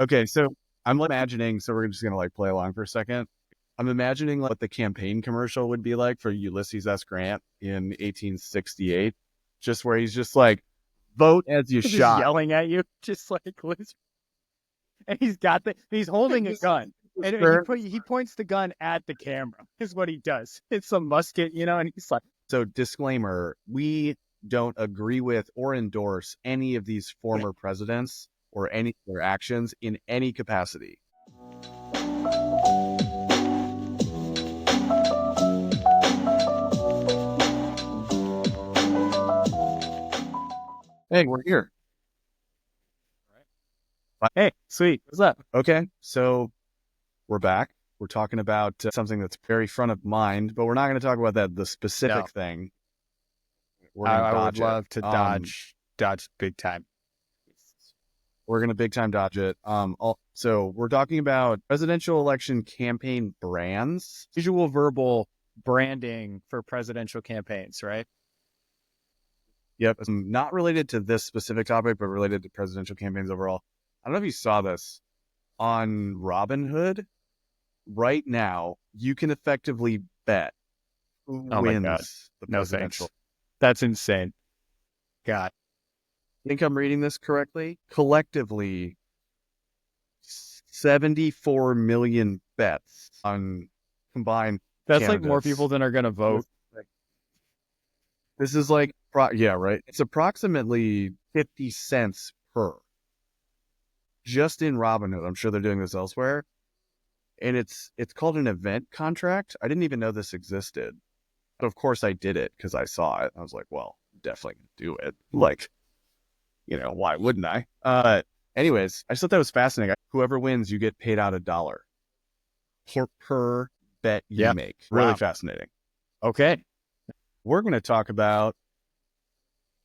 Okay, so I'm imagining, so we're just gonna like play along for a second. I'm imagining like what the campaign commercial would be like for Ulysses S. Grant in 1868, just where he's just like, vote as you Just shot. yelling at you, just like, and he's holding a gun. And he points the gun at the camera, is what he does. It's a musket, and he's like, So disclaimer, we don't agree with or endorse any of these former presidents or any of their actions in any capacity. Hey, we're here. hey, sweet, what's up? Okay, so we're back. We're talking about something that's very front of mind, but we're not going to talk about the specific No, thing. We're going to I would dodge it. love to dodge big time. We're going to big time dodge it. So we're talking about presidential election campaign brands, Visual verbal branding for presidential campaigns, right? Yep. It's not related to this specific topic, but related to presidential campaigns overall. I don't know if you saw this on Robinhood. Right now, you can effectively bet who Oh my God. wins the No presidential. thanks. That's insane. God. I think I'm reading this correctly. Collectively, 74 million bets on combined That's like more candidates. people than are going to vote. This is like, yeah, right. It's approximately 50 cents per. Just in Robinhood. I'm sure they're doing this elsewhere. And it's called an event contract. I didn't even know this existed. But of course I did it because I saw it. I was like, well, definitely do it. Like, why wouldn't I? Anyways, I just thought that was fascinating. Whoever wins, you get paid out $1 per bet you make. Really fascinating. Okay. We're going to talk about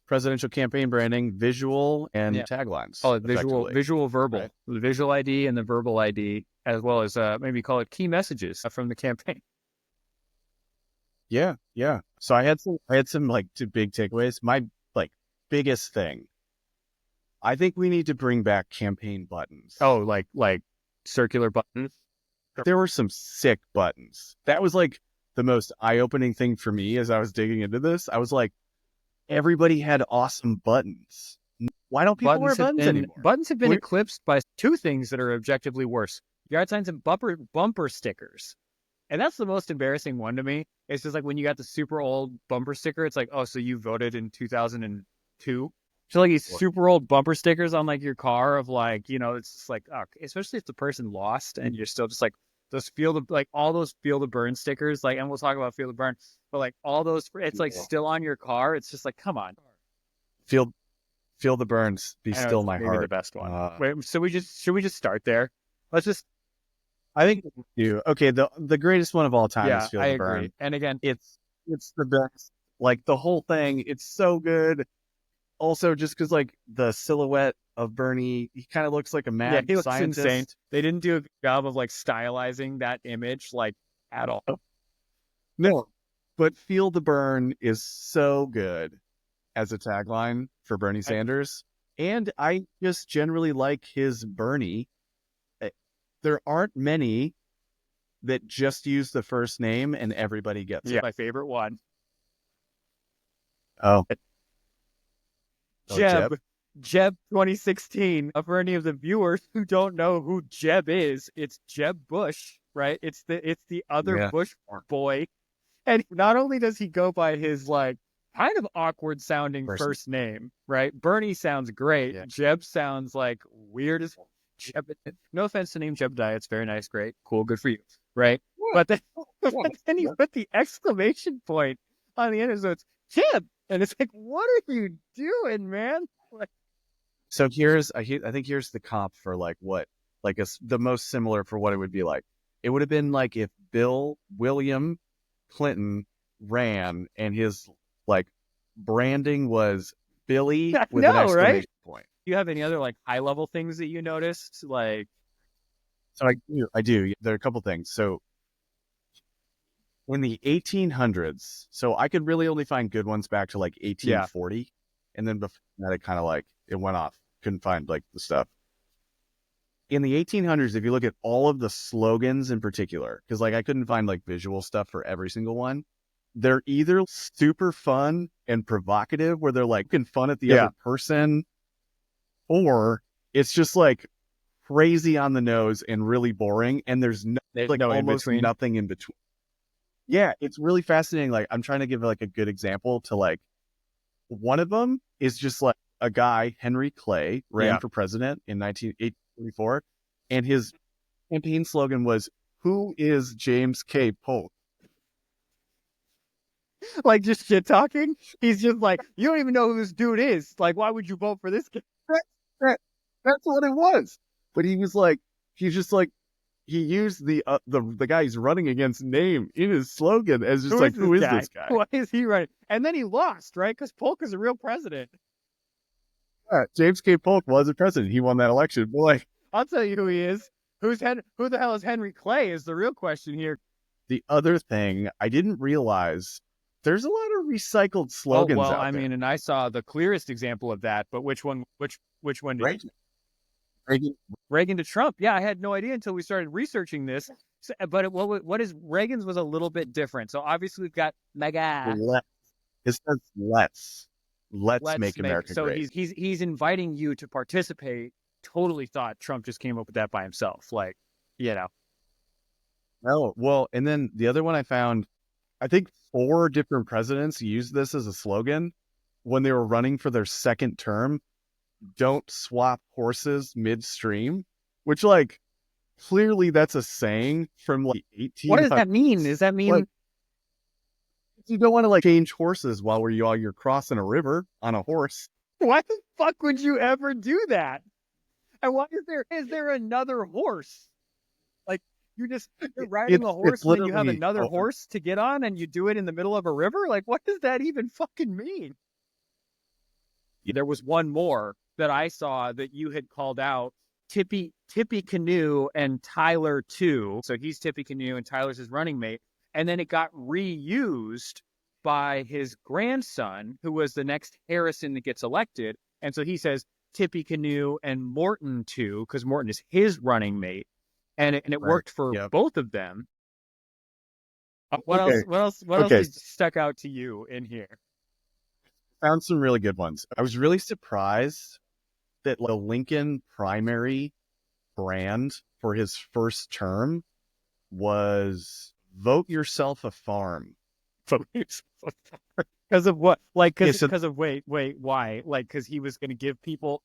presidential campaign branding, visual and taglines. Call it visual verbal, right? The visual ID and the verbal ID, as well as maybe call it key messages from the campaign. Yeah. So I had some like two big takeaways. My like biggest thing, I think we need to bring back campaign buttons. Oh, like circular buttons. There were some sick buttons. That was like the most eye-opening thing for me as I was digging into this. I was like, everybody had awesome buttons. Why don't people wear buttons anymore? Buttons have been eclipsed by two things that are objectively worse: yard signs and bumper stickers. And that's the most embarrassing one to me. It's just like when you got the super old bumper sticker, it's like, oh, so you voted in 2002? So like these super old bumper stickers on like your car of like, it's just like, oh, especially if the person lost and you're still just like, all those feel the burn stickers, like, and we'll talk about feel the burn, but like all those, it's like still on your car. It's just like, come on. Feel the burns, be still my heart. The best one. Wait, should we just start there? I think you. Okay, the greatest one of all time is Feel the Burn. Agree. And again, it's the best. Like the whole thing, it's so good. Also, just because like the silhouette of Bernie, he kind of looks like a mad he looks scientist. Insane. They didn't do a good job of like stylizing that image like at all. No, but Feel the Burn is so good as a tagline for Bernie Sanders. And I just generally like his Bernie. There aren't many that just use the first name and everybody gets it. My favorite one. Oh. Jeb 2016. For any of the viewers who don't know who Jeb is, it's Jeb Bush, right? It's the other Bush boy. And not only does he go by his like kind of awkward sounding first name, right? Bernie sounds great. Yeah. Jeb sounds like weird as Jeb. No offense to name Jebediah. It's very nice, great, cool, good for you, right? But then he put the exclamation point on the end, so it's Jeb, and it's like, what are you doing, man? Like, so I think here's the comp for like what, like the most similar for what it would be like. It would have been like if William Clinton ran and his like branding was Billy with an exclamation point. Do you have any other like high level things that you noticed? Like, so I do. There are a couple things. So in the 1800s, so I could really only find good ones back to like 1840, and then before that it kind of like it went off. Couldn't find like the stuff. in the 1800s, if you look at all of the slogans in particular, because like I couldn't find like visual stuff for every single one, they're either super fun and provocative, where they're like poking fun at the Yeah. other person, or it's just like crazy on the nose and really boring, and there's There's like no in almost between. nothing in between. Yeah, it's really fascinating. Like I'm trying to give like a good example to like one of them is just like a guy, Henry Clay, ran Yeah. for president in 1844, and his campaign slogan was, "Who is James K. Polk?" Like just shit talking. He's just like, you don't even know who this dude is. Like, why would you vote for this guy? That, that, that's what it was. But he was like, he's just like, he used the guy he's running against name in his slogan as just Who is like, this who is guy? this guy? Why is he running? And then he lost, right? Because Polk is a real president. Yeah, James K. Polk was a president. He won that election. But like, I'll tell you who he is. Who the hell is Henry Clay is the real question here. the other thing I didn't realize, there's a lot of recycled Oh, slogans well, out I there. mean, and I saw the clearest example of that, but which one did Reagan. Reagan. Reagan to Trump? Yeah, I had no idea until we started researching this. So, but what is Reagan's was a little bit different. So obviously we've got mega. It says let's make America So great. he's inviting you to participate. Totally thought Trump just came up with that by himself. Like, you know. Oh, well, and then the other one I found, I think 4 different presidents used this as a slogan when they were running for their second term. Don't swap horses midstream, which like clearly that's a saying from like 18. What does that mean? Does that mean like, you don't want to like change horses while you're crossing a river on a horse? why the fuck would you ever do that? And why is there another horse? Like you're riding a horse and then you have another horse to get on and you do it in the middle of a river? Like what does that even fucking mean? There was one more that I saw that you had called out, Tippy Canoe and Tyler too. So he's Tippy Canoe and Tyler's his running mate. And then it got reused by his grandson, who was the next Harrison that gets elected. And so he says Tippy Canoe and Morton too, because Morton is his running mate. And it worked for both of them. What else stuck out to you in here? Found some really good ones. I was really surprised that the Lincoln primary brand for his first term was "Vote yourself a farm." Because of what? Like, because of wait, why? Like, because he was going to give people,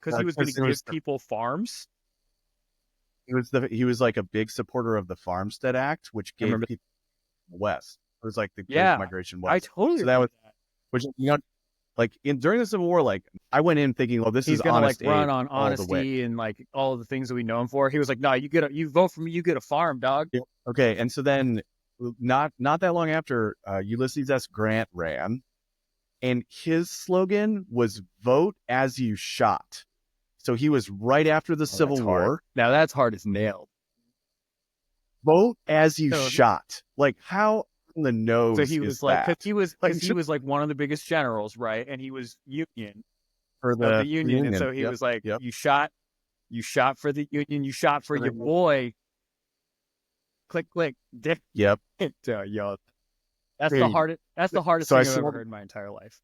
people farms. He was like a big supporter of the Farmstead Act, which gave people the West. It was like the Great Migration West. I totally. So that was, which like during the Civil War, like I went in thinking, well, he's gonna like run on honesty and like all of the things that we know him for. He was like, no, you vote for me, you get a farm, dog. Yeah. Okay, and so then not that long after, Ulysses S. Grant ran, and his slogan was "Vote as you shot." So he was right after the Civil War. Hard. Now that's hard as nailed. Vote as you shot. Like how on the nose? So he was like, because he was like one of the biggest generals, right? And he was Union for the Union, and so he was like, you shot for the Union, you shot for your boy. Click, click, dick. Yep. Yo, that's the hardest thing I've ever heard in my entire life.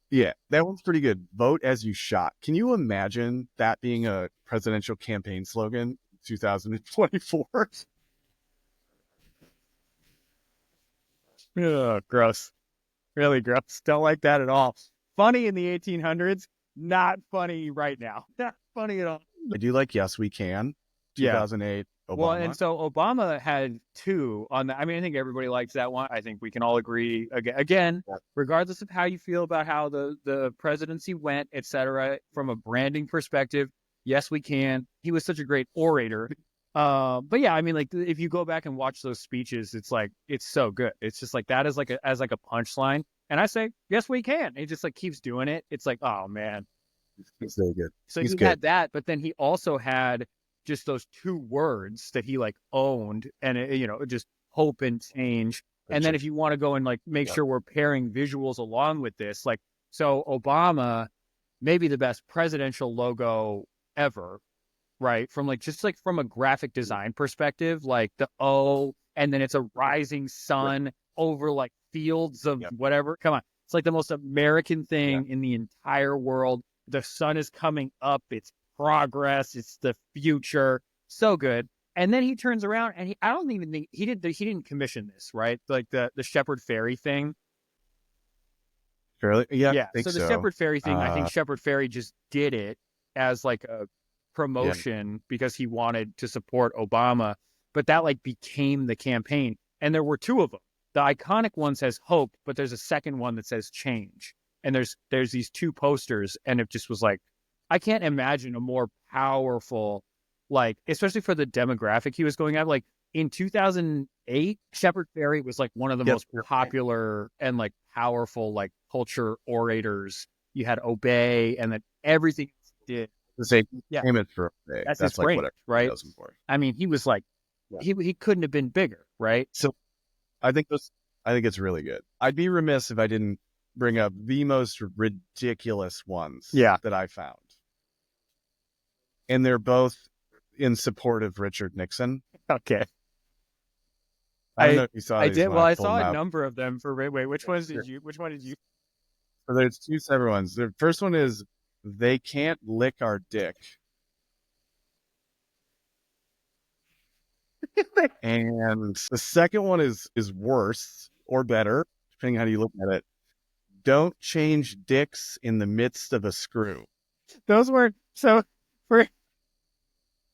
Yeah, that one's pretty good. Vote as you shot. Can you imagine that being a presidential campaign slogan in 2024? Ugh, gross. Really gross. Don't like that at all. Funny in the 1800s, not funny right now. Not funny at all. I do like Yes We Can, 2008. Obama. Well, and so Obama had 2 on that. I mean, I think everybody likes that one. I think we can all agree again, regardless of how you feel about how the presidency went, et cetera, from a branding perspective. Yes, we can. He was such a great orator. But yeah, I mean, like if you go back and watch those speeches, it's like, it's so good. It's just like that as like a punchline. And I say, yes, we can. He just like keeps doing it. It's like, oh man. He's very good. So he had that, but then he also had just those 2 words that he like owned, and just hope and change. And then if you want to go and like make sure we're pairing visuals along with this, like, so Obama, maybe the best presidential logo ever, right? From like just like from a graphic design perspective, like the O, and then it's a rising sun over like fields of whatever. Come on. It's like the most American thing in the entire world. The sun is coming up. It's progress. It's the future. So good. And then he turns around and I don't even think he didn't commission this, right? Like the Shepard Fairey thing. Fairly, yeah, I Yeah. think So the so. Shepard Fairey thing, I think Shepard Fairey just did it as like a Yeah, promotion because he wanted to support Obama, but that like became the campaign. And there were two of them. The iconic one says hope, but there's a second one that says change. And there's these two posters, and it just was like, I can't imagine a more powerful, like, especially for the demographic he was going at. Like in 2008, Shepard Fairey was like one of the most popular and like powerful like culture orators. You had Obey, and then everything he did. the same Yeah, payment for that's his that's like brain, whatever right? he does them for. I mean, he was like, he couldn't have been bigger, right? So I think it's really good. I'd be remiss if I didn't bring up the most ridiculous ones that I found. And they're both in support of Richard Nixon. Okay. I don't know if you saw I these did. when Well, I pulled saw them a out. number of them for wait, which ones did you? Which one did you? So there's two separate ones. The first one is they can't lick our dick. And the second one is worse or better, depending how you look at it. Don't change dicks in the midst of a screw. Those weren't so for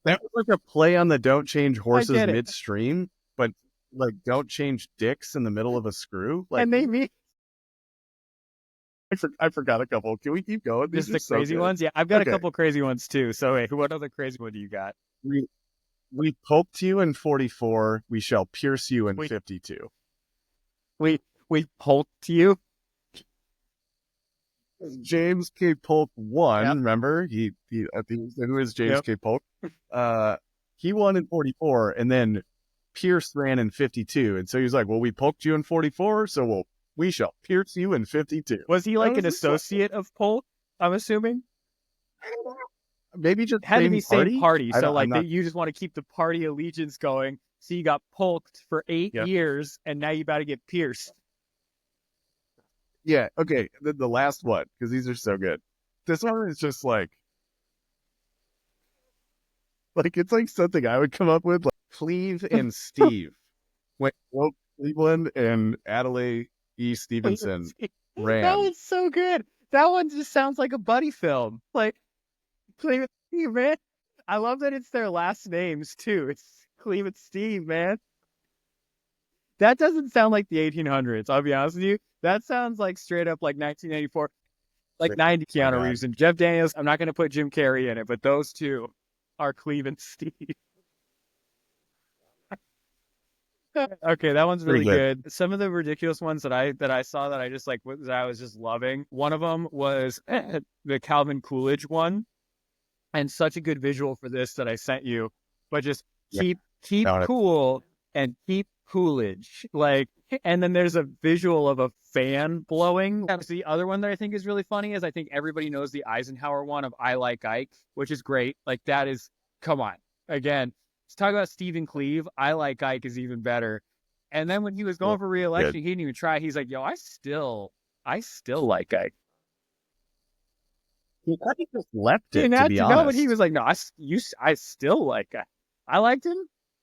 That was like a play on the don't change horses get it. midstream, but like don't change dicks in the middle of a screw. Like, and they mean I forgot a couple. Can we keep going? These just are the so crazy good. ones. Yeah, I've got a Okay. couple crazy ones too. So wait, what other crazy one do you got? We poked you in 44. We shall pierce you in 52. We poked you. James K. Polk won. Remember, he at the who is James K. Polk? He won in 44, and then Pierce ran in 52, and so he was like, "Well, we poked you in 44, so we shall pierce you in 52." Was he like an associate of Polk? I'm assuming. Maybe just had to be same party. So like not... you just want to keep the party allegiance going. So you got polked for 8 years, and now you about to get pierced. Yeah. Okay. The last one, because these are so good. This one is just like it's like something I would come up with. Like Cleve and Steve went Cleveland and Adelaide E. Stevenson ran. That one's so good. That one just sounds like a buddy film. Like Cleve and Steve, man. I love that it's their last names too. It's Cleve and Steve, man. That doesn't sound like the 1800s. I'll be honest with you. That sounds like straight up like 1984, like 90 Keanu Reeves and Jeff Daniels. I'm not going to put Jim Carrey in it, but those two are Cleve and Steve. Okay, that one's really good. Some of the ridiculous ones that I saw that I just like that I was just loving. One of them was the Calvin Coolidge one, and such a good visual for this that I sent you. But just keep cool and keep Coolidge, like, and then there's a visual of a fan blowing. The other one that I think is really funny is I think everybody knows the Eisenhower one of I Like Ike, which is great. Like that is, come on, again, let's talk about Stephen Cleve. I Like Ike is even better. And then when he was going for re-election, he didn't even try. He's like, yo, I still like Ike. He just left it, to be honest. No, but he was like, no, I still like Ike. I liked him.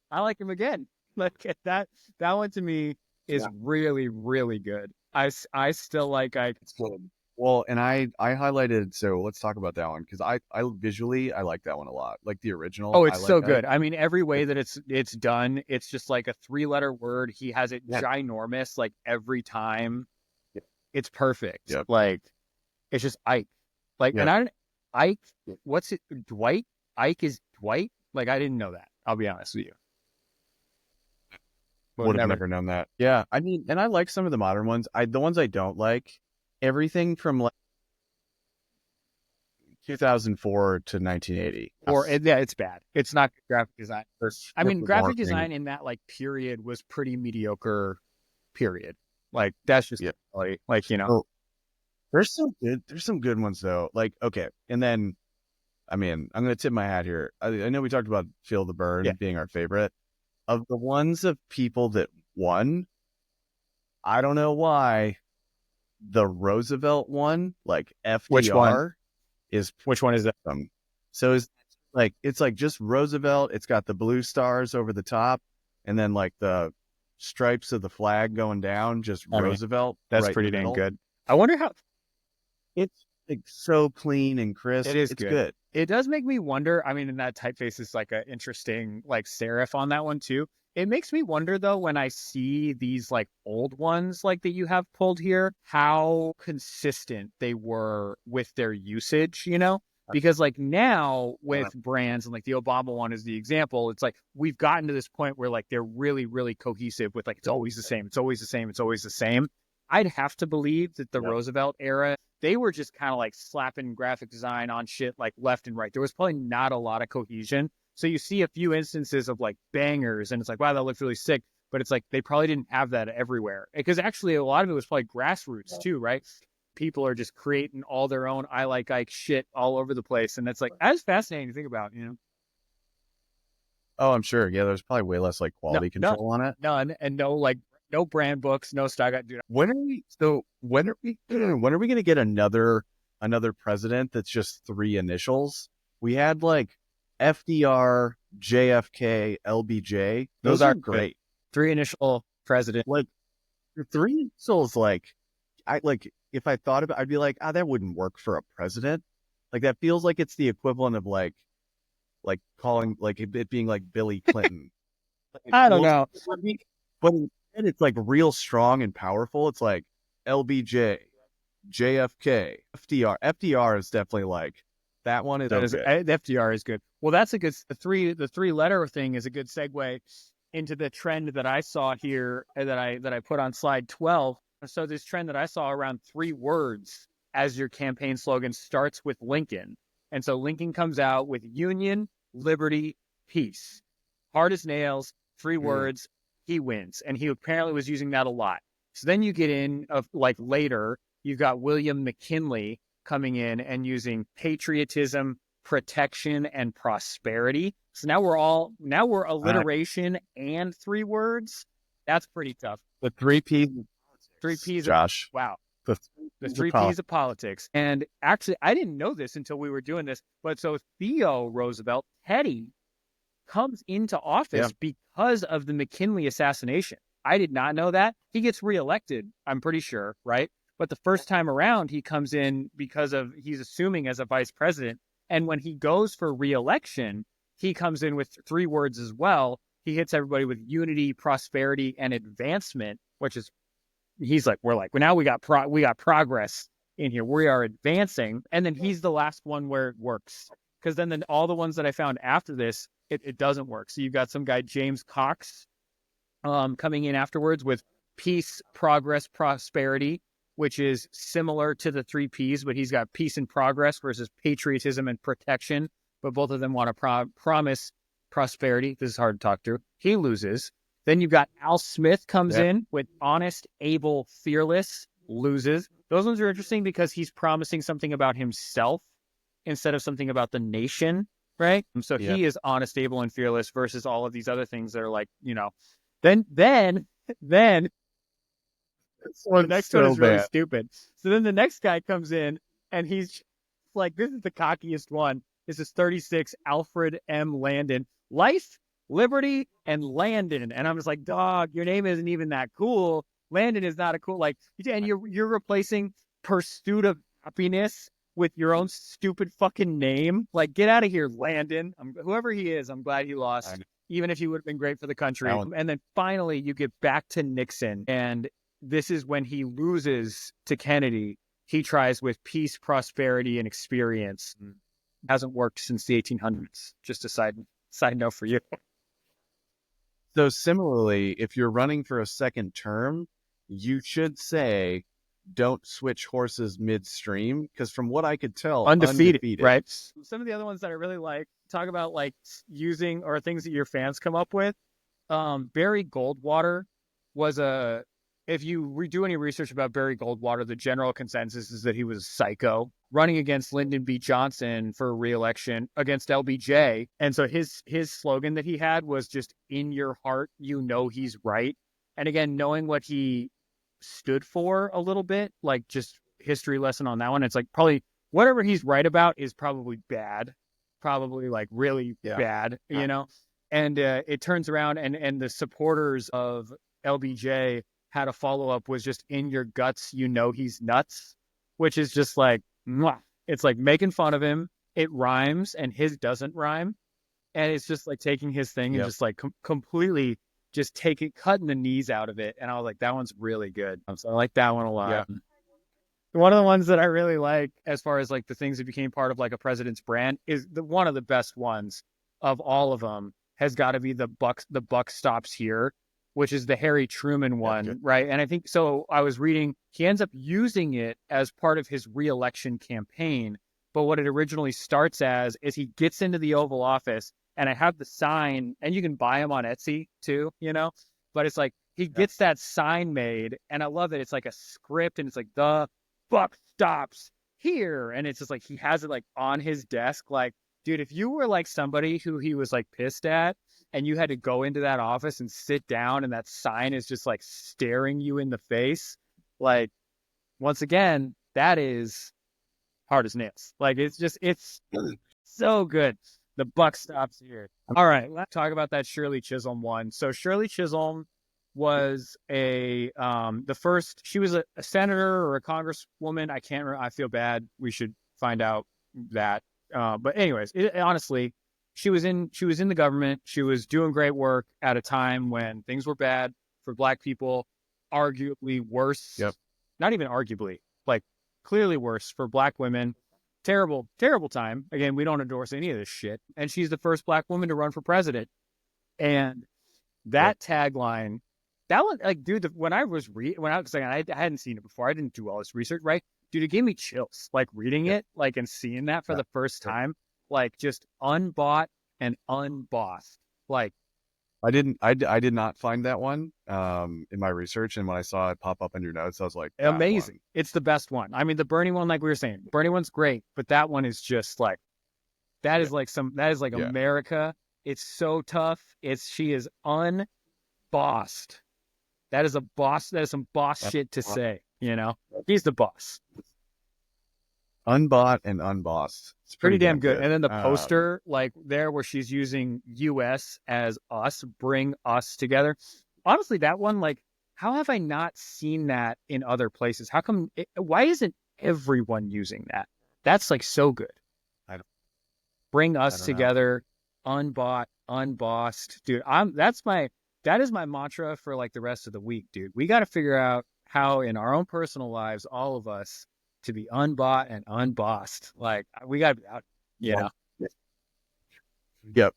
I like him again. Like that one to me is really, really good. I still like Ike. It's good. Well, and I highlighted, so let's talk about that one, because I visually I like that one a lot, like the original. Oh, it's so good. I mean, every way that it's done, it's just like a 3-letter word. He has it ginormous, like every time. It's perfect. Like it's just Ike. Like, and Ike, what's it? Dwight? Ike is Dwight? Like, I didn't know that. I'll be honest with you. Would have never known that. Yeah, I mean, and I like some of the modern ones. The ones I don't like, everything from like 2004 to 1980. It's bad. It's not graphic design. I mean, graphic design in that like period was pretty mediocre. Period. Like that's just like, you know. There's some good ones though. Like, okay, and then I mean, I'm going to tip my hat here. I know we talked about Feel the Burn Yeah. being our favorite. Of the ones of people that won, I don't know why the Roosevelt one, like Which one? FDR, is Which one is that? so it's like just Roosevelt. It's got the blue stars over the top, and then like the stripes of the flag going down. Just I mean, Roosevelt that's right in the pretty dang middle. good. I wonder how It's like so clean and it crisp. is It's good. good. It does make me wonder. I mean, and that typeface is like an interesting like serif on that one too. It makes me wonder though when I see these like old ones like that you have pulled here, how consistent they were with their usage, you know? Because like now with brands and like the Obama one is the example, it's like we've gotten to this point where like they're really, really cohesive with like it's always the same, it's always the same, it's always the same. I'd have to believe that the Roosevelt era they were just kind of like slapping graphic design on shit like left and right. There was probably not a lot of cohesion. So you see a few instances of like bangers and it's like, wow, that looks really sick. But it's like they probably didn't have that everywhere. Because actually a lot of it was probably grassroots too, right? People are just creating all their own I like Ike shit all over the place. And that's like that's fascinating to think about, you know. Oh, I'm sure. Yeah, there's probably way less like No, quality no, control on it. none, and no like no brand books, no stock. Dude, When are we when are we going to get another president that's just three initials? We had like FDR, JFK, LBJ. those Those are are good. great. Three initial president. Like the three initials, like I like if I thought about, I'd be like, that wouldn't work for a president. Like that feels like it's the equivalent of like calling like it being like Billy Clinton. I don't know. But instead it's like real strong and powerful. It's like LBJ, JFK, FDR. FDR is definitely like that one is That so is good. FDR is good. Well, that's a good the three letter thing is a good segue into the trend that I saw here that I put on slide 12. So this trend that I saw around 3 words as your campaign slogan starts with Lincoln. And so Lincoln comes out with union, liberty, peace. Hard as nails, 3 words, he wins. And he apparently was using that a lot. So then you get in of like later, you've got William McKinley coming in and using patriotism, protection, and prosperity. So now we're alliteration and 3 words. That's pretty tough. The three P's, Three P's of Josh. wow. The The three P's of politics. And actually, I didn't know this until we were doing this. But so Theo Roosevelt, Teddy, comes into office because of the McKinley assassination. I did not know that. He gets reelected, I'm pretty sure, right? But the first time around, he comes in because of he's assuming as a vice president. And when he goes for reelection, he comes in with 3 words as well. He hits everybody with unity, prosperity, and advancement, which is he's like, we're like, well, now we got progress in here. We are advancing. And then he's the last one where it works. Because then all the ones that I found after this, it doesn't work. So you've got some guy, James Cox, coming in afterwards with peace, progress, prosperity, which is similar to the 3 Ps, but he's got peace and progress versus patriotism and protection. But both of them want to promise prosperity. This is hard to talk through. He loses. Then you've got Al Smith comes in with honest, able, fearless, loses. Those ones are interesting because he's promising something about himself instead of something about the nation, right? So he is honest, able, and fearless versus all of these other things that are like, you know, then the next one is really stupid. So then the next guy comes in and he's like, this is the cockiest one. This is 36, Alfred M. Landon. Life, liberty, and Landon. And I'm just like, dog, your name isn't even that cool. Landon is not a cool, like, and you're replacing pursuit of happiness with your own stupid fucking name. Like, get out of here, Landon. Whoever he is, I'm glad he lost, even if he would have been great for the country. And then finally, you get back to Nixon. And this is when he loses to Kennedy. He tries with peace, prosperity, and experience. Hasn't worked since the 1800s. Just a side note for you. So similarly, if you're running for a second term, you should say, don't switch horses midstream, because from what I could tell, undefeated. Right? Some of the other ones that I really like, talk about like using or things that your fans come up with. Barry Goldwater was a if you do any research about Barry Goldwater, the general consensus is that he was a psycho running against Lyndon B. Johnson for re-election against LBJ. And so his slogan that he had was just, in your heart, you know he's right. And again, knowing what he stood for a little bit, like just history lesson on that one. It's like probably whatever he's right about is probably bad, probably like really bad, you know? And it turns around and the supporters of LBJ had a follow-up was just, in your guts, you know he's nuts, which is just like, mwah. It's like making fun of him. It rhymes and his doesn't rhyme. And it's just like taking his thing and just like completely just cutting the knees out of it. And I was like, that one's really good. So I like that one a lot. Yeah. One of the ones that I really like, as far as like the things that became part of like a president's brand, is one of the best ones of all of them has got to be the buck stops here, which is the Harry Truman one, right? And I think so. I was reading, he ends up using it as part of his re-election campaign. But what it originally starts as is he gets into the Oval Office, and I have the sign, and you can buy them on Etsy too, you know? But it's like he gets that sign made, and I love it. It's like a script, and it's like, the buck stops here. And it's just like he has it like on his desk. Like, dude, if you were like somebody who he was like pissed at, and you had to go into that office and sit down, and that sign is just like staring you in the face, like, once again, that is hard as nails. Like, it's so good. The buck stops here. All right, let's talk about that Shirley Chisholm one. So Shirley Chisholm was the first, she was a senator or a congresswoman. I can't remember. I feel bad. We should find out that. But anyways, honestly, she was in the government. She was doing great work at a time when things were bad for Black people, arguably worse. Not even arguably, like clearly worse for Black women. Terrible, terrible time. Again, we don't endorse any of this shit. And she's the first Black woman to run for president. And that tagline, that one, like, dude, when I was I hadn't seen it before. I didn't do all this research, right? Dude, it gave me chills, like reading it, like, and seeing that for the first time, like just unbought and unbossed. Like, I did not find that one in my research, and when I saw it pop up in your notes, I was like, amazing. It's the best one. I mean, the Bernie one, like we were saying, Bernie one's great, but that one is just like, that is like America. It's so tough. She is unbossed. That is some boss shit to say, you know? He's the boss. Unbought and unbossed. It's pretty damn good. And then the poster, like there where she's using US as us, bring us together. Honestly, that one, like, how have I not seen that in other places? How come, why isn't everyone using that? That's like so good. Bring us together, unbought, unbossed. Dude, that is my mantra for like the rest of the week, dude. We got to figure out how in our own personal lives, all of us, to be unbought and unbossed. Like, we got to be out, you know? Yep.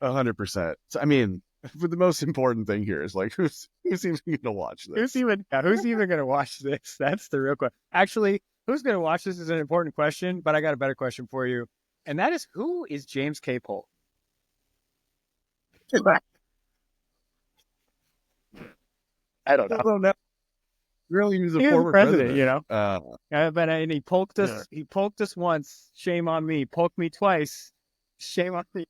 100%. So, I mean, the most important thing here is like, who's even going to watch this? Who's even going to watch this? That's the real question. Actually, who's going to watch this is an important question, but I got a better question for you. And that is, who is James K. Polk? I don't know. Really, he was a former president, you know. But and he poked us. He poked us once. Shame on me. Poked me twice. Shame on me.